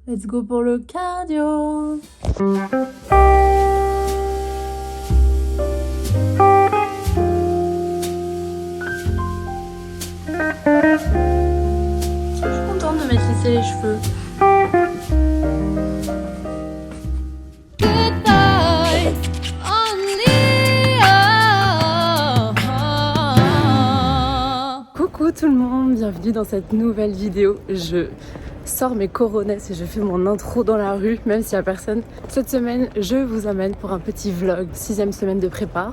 Let's go pour le cardio. Je suis contente de m'être lissé les cheveux. Coucou tout le monde, bienvenue dans cette nouvelle vidéo. Je sors mes coronesses et je fais mon intro dans la rue, même s'il n'y a personne. Cette semaine, je vous amène pour un petit vlog, 6e semaine de prépa.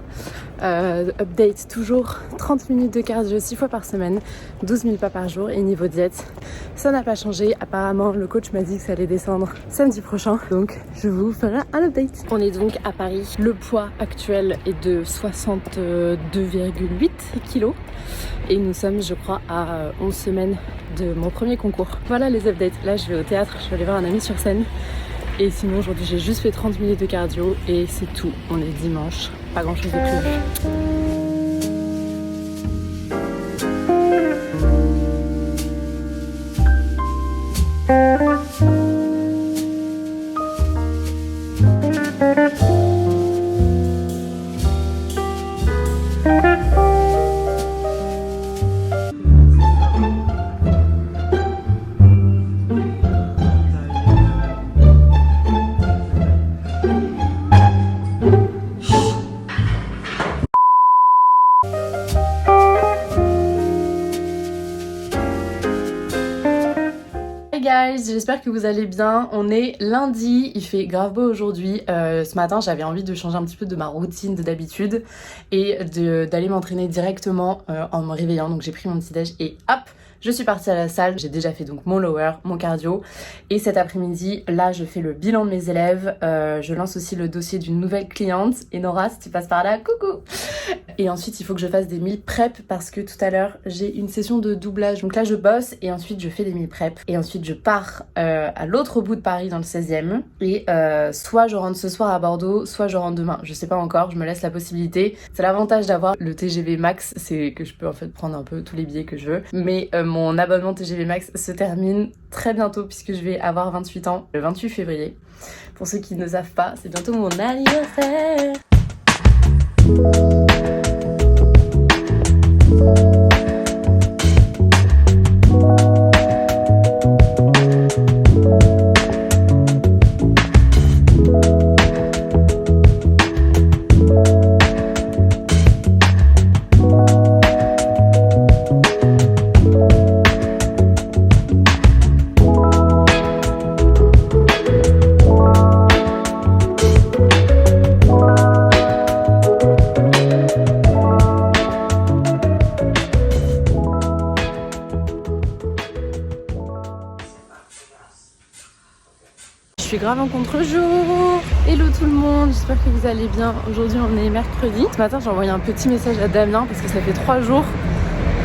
Update toujours 30 minutes de cardio 6 fois par semaine, 12 000 pas par jour et niveau diète. Ça n'a pas changé, apparemment le coach m'a dit que ça allait descendre samedi prochain, donc je vous ferai un update. On est donc à Paris, le poids actuel est de 62,8 kg et nous sommes je crois à 11 semaines de mon premier concours. Voilà les updates, là je vais au théâtre, je vais aller voir un ami sur scène. Et sinon aujourd'hui j'ai juste fait 30 minutes de cardio et c'est tout, on est dimanche, pas grand chose de prévu. Hey guys, j'espère que vous allez bien. On est lundi, il fait grave beau aujourd'hui. Ce matin j'avais envie de changer un petit peu de ma routine de d'habitude et d'aller m'entraîner directement en me réveillant. Donc j'ai pris mon petit déj et hop, je suis partie à la salle. J'ai déjà fait donc mon lower, mon cardio. Et cet après-midi, là je fais le bilan de mes élèves. Je lance aussi le dossier d'une nouvelle cliente. Et Nora, si tu passes par là, coucou. Et ensuite il faut que je fasse des meal prep parce que tout à l'heure j'ai une session de doublage. Donc là je bosse et ensuite je fais des meal prep. Et ensuite je pars à l'autre bout de Paris dans le 16e. Et soit je rentre ce soir à Bordeaux, soit je rentre demain. Je sais pas encore, je me laisse la possibilité. C'est l'avantage d'avoir le TGV Max, c'est que je peux en fait prendre un peu tous les billets que je veux. Mais mon abonnement TGV Max se termine très bientôt puisque je vais avoir 28 ans le 28 février. Pour ceux qui ne savent pas, c'est bientôt mon anniversaire. Je suis grave en contre-jour. Hello tout le monde, j'espère que vous allez bien. Aujourd'hui on est mercredi. Ce matin j'ai envoyé un petit message à Damien parce que ça fait 3 jours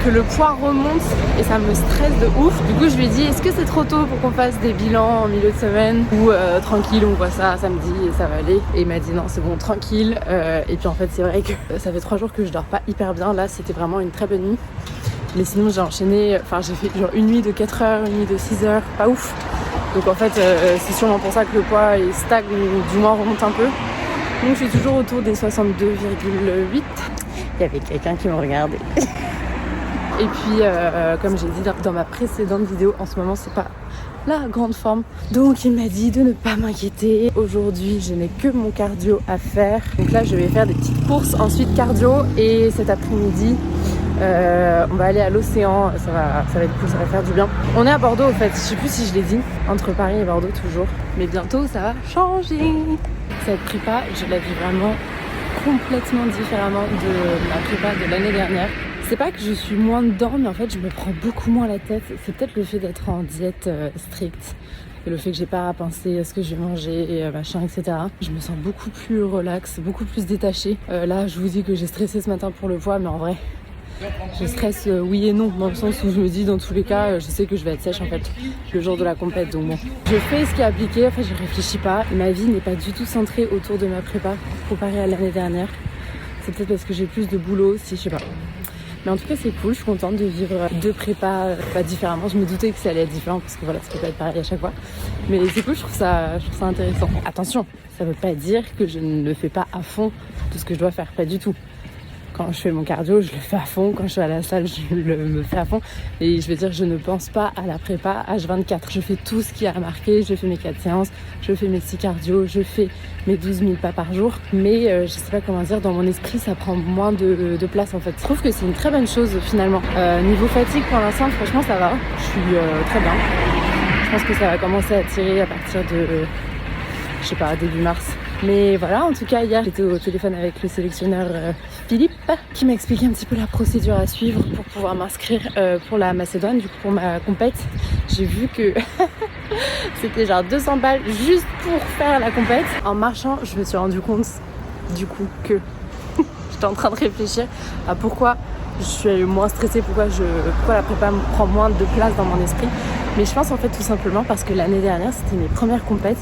que le poids remonte et ça me stresse de ouf. Du coup je lui ai dit est-ce que c'est trop tôt pour qu'on fasse des bilans en milieu de semaine ou tranquille on voit ça samedi et ça va aller. Et il m'a dit non c'est bon tranquille. Et puis en fait c'est vrai que ça fait 3 jours que je dors pas hyper bien. Là c'était vraiment une très bonne nuit. Mais sinon j'ai enchaîné, enfin j'ai fait genre une nuit de 4 heures, une nuit de 6 heures, pas ouf. Donc en fait c'est sûrement pour ça que le poids il stagne ou du moins remonte un peu. Donc je suis toujours autour des 62,8. Il y avait quelqu'un qui me regardait. Et puis comme j'ai dit dans ma précédente vidéo, en ce moment c'est pas la grande forme. Donc il m'a dit de ne pas m'inquiéter. Aujourd'hui je n'ai que mon cardio à faire. Donc là je vais faire des petites courses, ensuite cardio et cet après-midi on va aller à l'océan, ça va être cool, ça va faire du bien. On est à Bordeaux au fait, je sais plus si je l'ai dit, entre Paris et Bordeaux toujours. Mais bientôt ça va changer. Cette prépa, je la vis vraiment complètement différemment de ma prépa de l'année dernière. C'est pas que je suis moins dedans, mais en fait je me prends beaucoup moins la tête. C'est peut-être le fait d'être en diète stricte et le fait que j'ai pas à penser à ce que je vais manger et machin, etc. Je me sens beaucoup plus relax, beaucoup plus détachée. Là je vous dis que j'ai stressé ce matin pour le poids, mais en vrai je stresse oui et non, dans le sens où je me dis dans tous les cas je sais que je vais être sèche en fait le jour de la compète, donc bon je fais ce qui est appliqué, en fait je réfléchis pas. Ma vie n'est pas du tout centrée autour de ma prépa comparée à l'année dernière. C'est peut-être parce que j'ai plus de boulot aussi, je sais pas. Mais en tout cas c'est cool, je suis contente de vivre 2 prépas pas différemment. Je me doutais que ça allait être différent parce que voilà, ça peut pas être pareil à chaque fois. Mais c'est cool, je trouve ça intéressant. Attention, ça veut pas dire que je ne fais pas à fond tout ce que je dois faire, pas du tout. Quand je fais mon cardio, je le fais à fond. Quand je suis à la salle, je me fais à fond. Et je veux dire, je ne pense pas à la prépa H24. Je fais tout ce qui a marqué. Je fais mes 4 séances, je fais mes 6 cardio, je fais mes 12 000 pas par jour. Mais je sais pas comment dire, dans mon esprit, ça prend moins de place en fait. Je trouve que c'est une très bonne chose finalement. Niveau fatigue, pour l'instant, franchement, ça va. Je suis très bien. Je pense que ça va commencer à tirer à partir de, je sais pas, début mars. Mais voilà, en tout cas, hier, j'étais au téléphone avec le sélectionneur Philippe qui m'a expliqué un petit peu la procédure à suivre pour pouvoir m'inscrire pour la Macédoine, du coup pour ma compète. J'ai vu que c'était genre 200 balles juste pour faire la compète. En marchant, je me suis rendu compte du coup que j'étais en train de réfléchir à pourquoi je suis moins stressée, pourquoi la prépa me prend moins de place dans mon esprit. Mais je pense en fait tout simplement parce que l'année dernière, c'était mes premières compètes.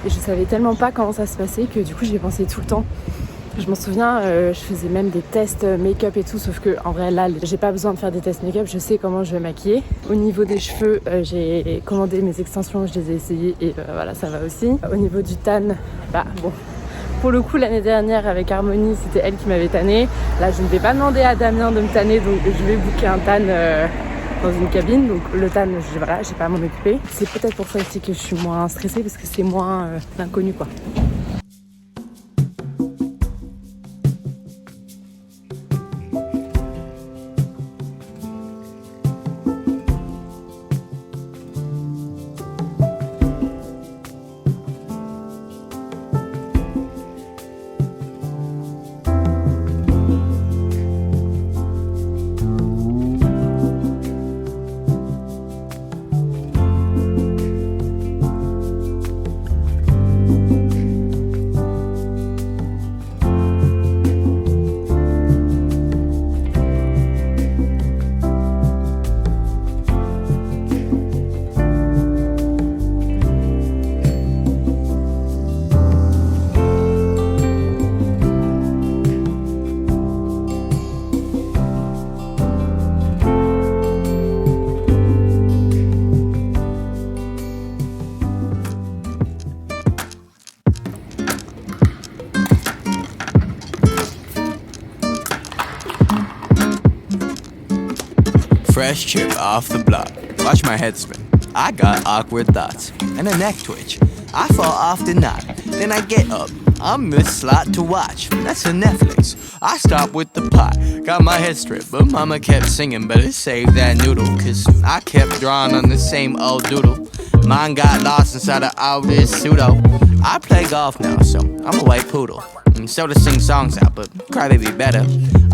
Et je savais tellement pas comment ça se passait que du coup j'y ai pensé tout le temps. Je m'en souviens, je faisais même des tests make-up et tout, sauf que en vrai là j'ai pas besoin de faire des tests make-up, je sais comment je vais maquiller. Au niveau des cheveux, j'ai commandé mes extensions, je les ai essayées et voilà, ça va aussi. Au niveau du tan, bon, pour le coup l'année dernière avec Harmonie, c'était elle qui m'avait tanné. Là je ne vais pas demander à Damien de me tanner, donc je vais booker un tan dans une cabine, donc le tan, j'ai pas à m'en occuper. C'est peut-être pour ça aussi que je suis moins stressée parce que c'est moins l'inconnu quoi. Fresh chip off the block. Watch my head spin. I got awkward thoughts and a neck twitch. I fall off the knot, then I get up. I'm Miss Slot to watch. That's a Netflix. I stop with the pot. Got my head stripped, but mama kept singing, better save that noodle. Cause I kept drawing on the same old doodle. Mine got lost inside of all this pseudo. I play golf now, so I'm a white poodle. And so to sing songs out, but crybaby better.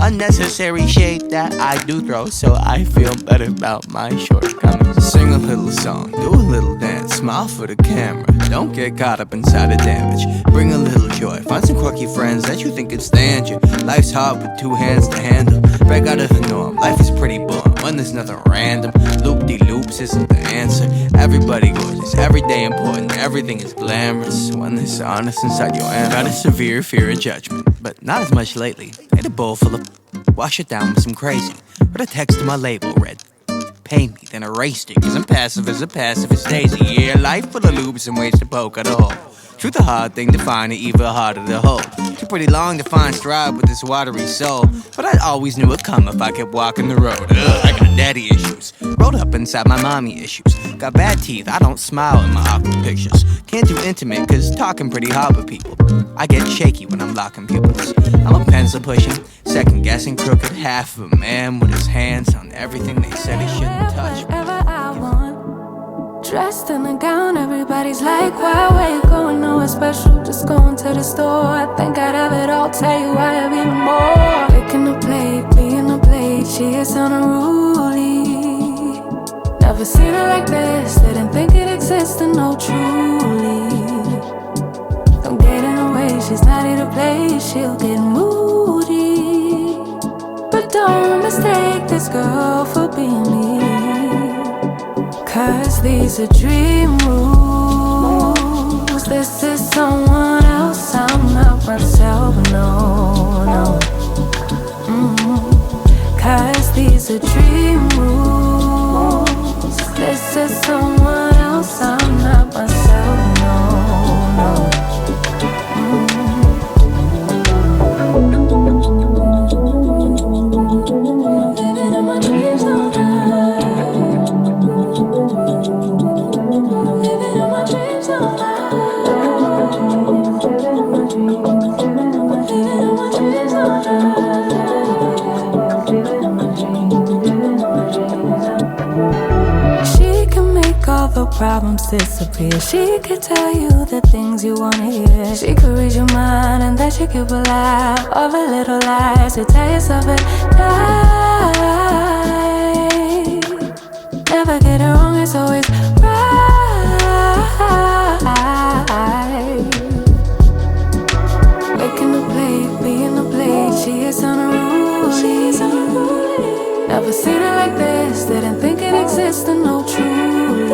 Unnecessary shade that I do throw, so I feel better about my shortcomings. Sing a little song, do a little dance, smile for the camera. Don't get caught up inside the damage. Bring a little joy, find some quirky friends that you think could stand you. Life's hard with 2 hands to handle. Break out of the norm, life is pretty boring when there's nothing random. Loop-de-loops isn't the answer. Everybody gorgeous, every day important, everything is glamorous when there's honest inside your hand. Got a severe fear of judgment, but not as much lately. Ate a bowl full of wash it down with some crazy. Put a text to my label, read pay me, then erased it. Cause I'm passive as a pacifist daisy. Yeah, life full of loops and ways to poke at all. Truth a hard thing to find, and even harder to hold. Too pretty long to find stride with this watery soul. But I always knew it'd come if I kept walking the road. I got daddy issues, rolled up inside my mommy issues. Got bad teeth, I don't smile in my awkward pictures. Can't do intimate, cause talking pretty hard with people. I get shaky when I'm locking pupils. I'm a pencil pushing, second guessing crooked half of a man with his hands on everything they said he shouldn't touch. Whatever I want. Dressed in a gown, everybody's like, why, where you going? Nowhere special, just going to the store. I think I'd have it all, tell you I have even more. Picking a plate, being a plate, she is unruly. Never seen her like this, didn't think it existed, no truly. Don't get in her way, she's not here to play, she'll get moody. But don't mistake this girl for being me. Cause these are dream rules. This is someone else, I'm not myself, no, no. 'Cause these are dream rules. This is someone else, I'm not myself, no. Living in my dreams all night. Living in my dreams all night. Living in my dreams. Living in my dreams all night. Living in my dreams. Living in my dreams. She can make all the problems disappear. She could tell you the things you wanna hear. She could read your mind and then she could pull out all the little lies to tell yourself at night. Never get it wrong, it's always right. Making the plate, being the plate, she is unruly. Never seen it like this, didn't think it existed, no truly.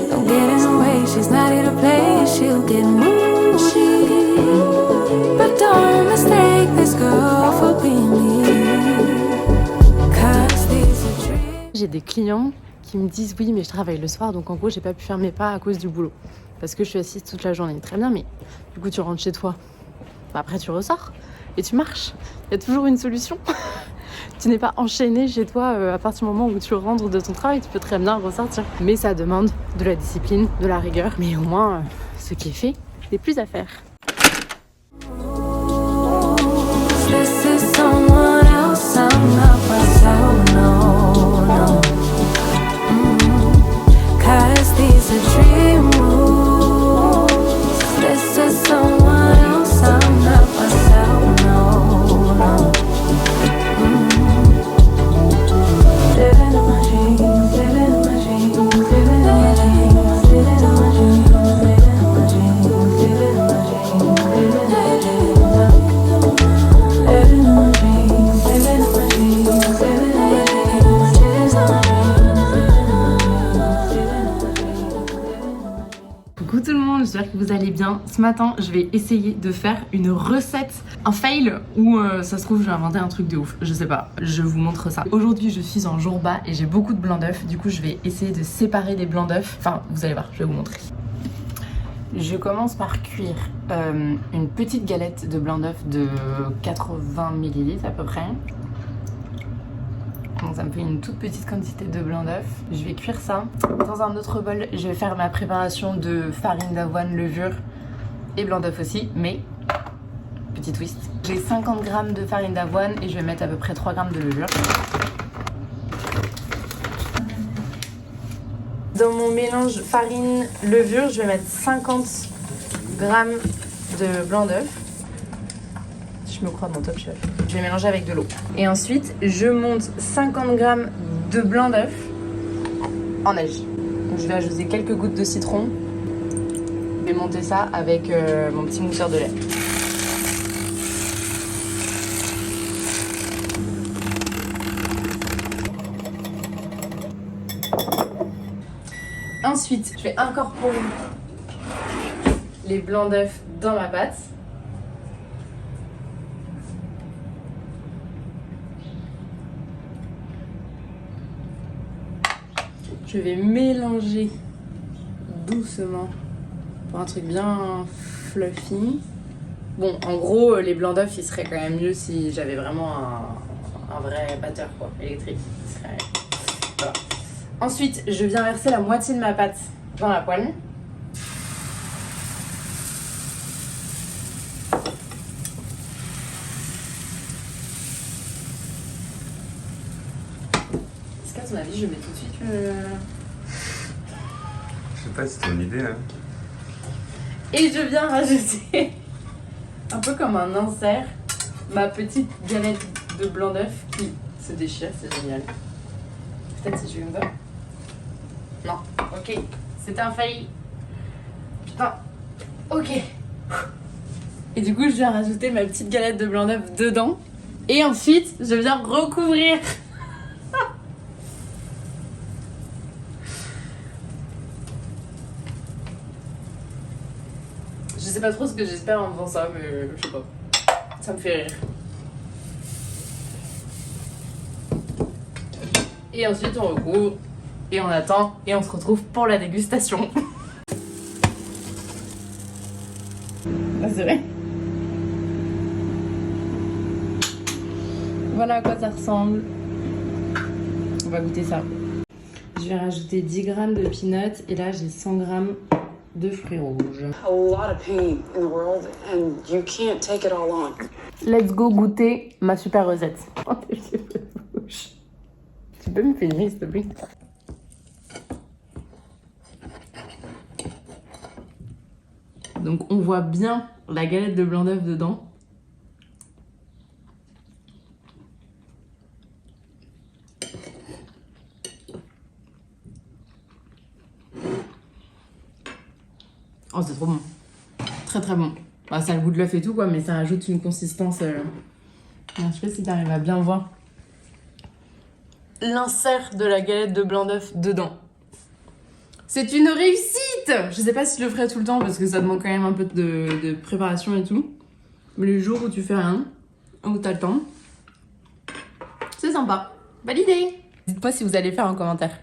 Don't get in the way, she's not here to play, she'll get moody. But don't mistake this girl for being me. 'Cause these are dreams. J'ai des clients qui me disent oui mais je travaille le soir donc en gros j'ai pas pu faire mes pas à cause du boulot parce que je suis assise toute la journée. Très bien, mais du coup tu rentres chez toi, bah, après tu ressors et tu marches, il y a toujours une solution. Tu n'es pas enchaîné chez toi à partir du moment où tu rentres de ton travail, tu peux très bien ressortir. Mais ça demande de la discipline, de la rigueur, mais au moins ce qui est fait, n'est plus à faire. This is someone else, I'm not myself, no. 'Cause these are dream rules. This is someone else, I'm not myself, no. Living in my dreams, living in my dreams, living in my dreams, living in my dreams, living in my dreams, living in my dreams, living in my Coucou tout le monde, j'espère que vous allez bien. Ce matin, je vais essayer de faire une recette, un fail où ça se trouve, je vais inventer un truc de ouf. Je sais pas, je vous montre ça. Aujourd'hui, je suis en jour bas et j'ai beaucoup de blancs d'œufs. Du coup, je vais essayer de séparer les blancs d'œufs. Enfin, vous allez voir, je vais vous montrer. Je commence par cuire une petite galette de blanc d'œuf de 80 ml à peu près. Donc ça me fait une toute petite quantité de blanc d'œuf. Je vais cuire ça. Dans un autre bol, je vais faire ma préparation de farine d'avoine, levure et blanc d'œuf aussi, mais petit twist. J'ai 50 g de farine d'avoine et je vais mettre à peu près 3 g de levure. Dans mon mélange farine-levure, je vais mettre 50 g de blanc d'œuf. Je me crois dans Top Chef. Je vais mélanger avec de l'eau. Et ensuite, je monte 50 g de blanc d'œuf en neige. Donc, je vais ajouter quelques gouttes de citron. Je vais monter ça avec mon petit mousseur de lait. Ensuite, je vais incorporer les blancs d'œufs dans ma pâte. Je vais mélanger doucement pour un truc bien fluffy. Bon, en gros, les blancs d'œufs, ils seraient quand même mieux si j'avais vraiment un vrai batteur quoi, électrique. Voilà. Ensuite, je viens verser la moitié de ma pâte dans la poêle. Est-ce qu'à ton avis, je mets tout de suite le... Je sais pas, c'est ton idée, hein. Et je viens rajouter, un peu comme un insert, ma petite galette de blanc d'œuf qui se déchire, c'est génial. Peut-être si je me vois. Non, ok, c'était un fail. Putain, ok. Et du coup, je viens rajouter ma petite galette de blanc d'œuf dedans. Et ensuite, je viens recouvrir. Je sais pas trop ce que j'espère en faisant ça, mais je sais pas. Ça me fait rire. Et ensuite on recouvre et on attend et on se retrouve pour la dégustation. Ah, c'est vrai. Voilà à quoi ça ressemble. On va goûter ça. Je vais rajouter 10 grammes de peanuts et là j'ai 100 grammes de fruits rouges. A lot of pain in the world and you can't take it all on. Let's go goûter ma super recette. Oh, tu peux me filmer s'il te plaît? Donc on voit bien la galette de blanc d'œuf dedans. Oh, c'est trop bon. Très très bon. Bah, ça a le goût de l'œuf et tout quoi, mais ça ajoute une consistance. Je sais pas si t'arrives à bien voir l'insert de la galette de blanc d'œuf dedans. C'est une réussite! Je sais pas si je le ferai tout le temps parce que ça demande quand même un peu de préparation et tout. Mais les jours où tu fais rien, où t'as le temps, c'est sympa. Validé! Dites-moi si vous allez faire un commentaire.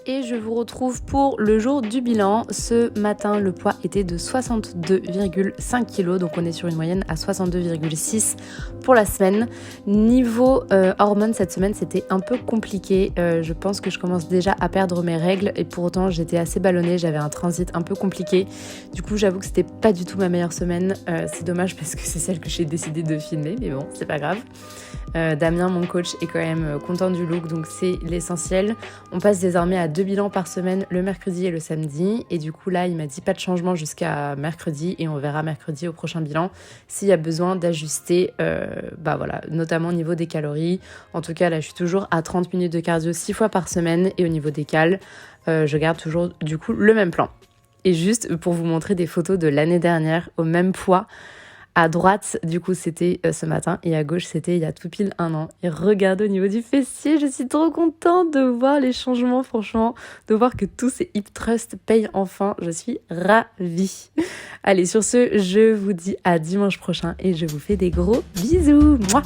Et je vous retrouve pour le jour du bilan. Ce matin, le poids était de 62,5 kg, donc on est sur une moyenne à 62,6 pour la semaine. Niveau hormones, cette semaine, c'était un peu compliqué. Je pense que je commence déjà à perdre mes règles et pour autant, j'étais assez ballonnée, j'avais un transit un peu compliqué. Du coup, j'avoue que c'était pas du tout ma meilleure semaine. C'est dommage parce que c'est celle que j'ai décidé de filmer, mais bon, c'est pas grave. Damien, mon coach, est quand même content du look, donc c'est l'essentiel. On passe désormais à 2 bilans par semaine, le mercredi et le samedi. Et du coup, là, il m'a dit pas de changement jusqu'à mercredi et on verra mercredi au prochain bilan s'il y a besoin d'ajuster, voilà, notamment au niveau des calories. En tout cas, là, je suis toujours à 30 minutes de cardio 6 fois par semaine et au niveau des cales, je garde toujours du coup le même plan. Et juste pour vous montrer des photos de l'année dernière au même poids, à droite, du coup, c'était ce matin et à gauche, c'était il y a tout pile 1 an. Et regardez au niveau du fessier, je suis trop contente de voir les changements, franchement, de voir que tous ces hip thrusts payent enfin. Je suis ravie. Allez, sur ce, je vous dis à dimanche prochain et je vous fais des gros bisous. Mouah.